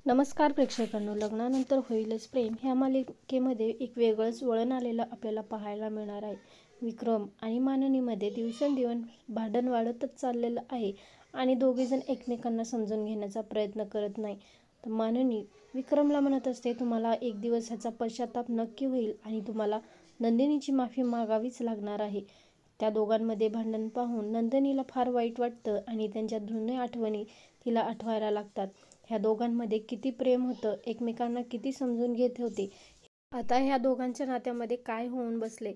नमस्कार प्रेक्षकांनो, लग्नानंतर होईलच प्रेम ह्या मालिकेमध्ये एक वेगळंच वळण आलेलं आपल्याला पाहायला मिळणार आहे. विक्रम आणि माननीमध्ये दिवसेंदिवस भांडण वाढतच चाललेलं आहे आणि दोघेजण एकमेकांना समजून घेण्याचा प्रयत्न करत नाही. तर माननी विक्रमला म्हणत असते, तुम्हाला एक दिवस ह्याचा पश्चाताप नक्की होईल आणि तुम्हाला नंदिनीची माफी मागावीच लागणार आहे. त्या दोघांमध्ये भांडण पाहून नंदिनीला फार वाईट वाटतं आणि त्यांच्या जुन्या आठवणी तिला आठवायला लागतात. ह्या दोघांमध्ये किती प्रेम होतं, एकमेकांना किती समजून घेत होते. आता ह्या दोघांच्या नात्यामध्ये काय होऊन बसले.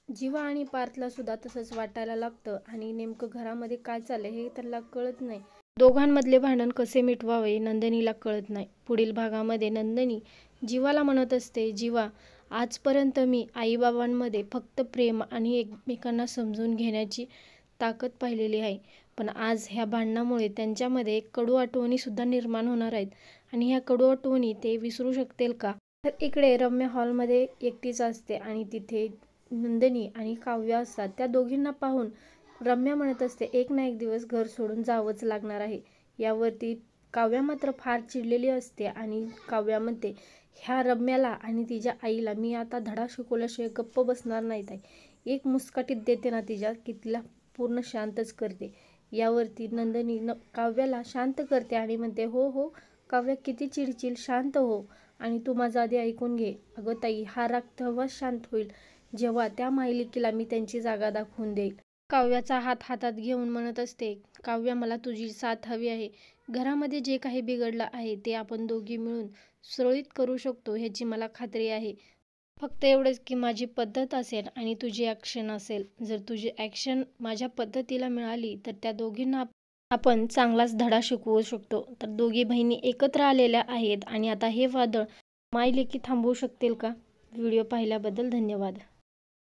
जीवा आणि पार्थला सुद्धा तसंच वाटायला लागतं आणि नेमकं घरामध्ये काय चाललंय हे त्यांना कळत नाही. दोघांमधले भांडण कसे मिटवावे नंदिनीला कळत नाही. पुढील भागामध्ये नंदिनी जीवाला म्हणत असते, जीवा, आजपर्यंत मी आईबाबांमध्ये फक्त प्रेम आणि एकमेकांना समजून घेण्याची ताकद पाहिलेली आहे, पण आज ह्या भांडणामुळे त्यांच्यामध्ये कडू आठवणी सुद्धा निर्माण होणार आहेत आणि ह्या कडू आठवणी ते विसरू शकतील का. तर इकडे रम्या हॉलमध्ये एकटीच असते आणि तिथे नंदिनी आणि काव्य असतात. त्या दोघींना पाहून रम्या म्हणत असते, एक ना एक दिवस घर सोडून जावंच लागणार आहे. यावरती काव्या मात्र फार चिडलेली असते आणि काव्या म्हणते, ह्या रम्याला आणि तिच्या आईला मी आता धडा शिकवल्याशिवाय गप्प बसणार नाहीत आहे. एक मुस्काटीत देते ना तिच्या की तिला पूर्ण शांतच करते. यावरती नंदिनी काव्याला शांत करते आणि म्हणते, हो हो काव्या, किती चिडचिल, शांत हो आणि तू माझं आधी ऐकून घे. अगं ताई, हा राग तेव्हाच शांत होईल जेव्हा त्या मायलिकीला मी त्यांची जागा दाखवून देईल. काव्याचा हात हातात घेऊन म्हणत असते, काव्या, मला तुझी साथ हवी आहे. घरामध्ये जे काही बिघडलं आहे ते आपण दोघी मिळून सुरळीत करू शकतो ह्याची मला खात्री आहे. फक्त एवढंच की माझी पद्धत असेल आणि तुझी ॲक्शन असेल. जर तुझी ॲक्शन माझ्या पद्धतीला मिळाली तर त्या दोघींना आपण चांगलाच धडा शिकवू शकतो. तर दोघी बहिणी एकत्र आलेल्या आहेत आणि आता हे वादळ मायलेकी थांबवू शकतील का. व्हिडिओ पाहिल्याबद्दल धन्यवाद.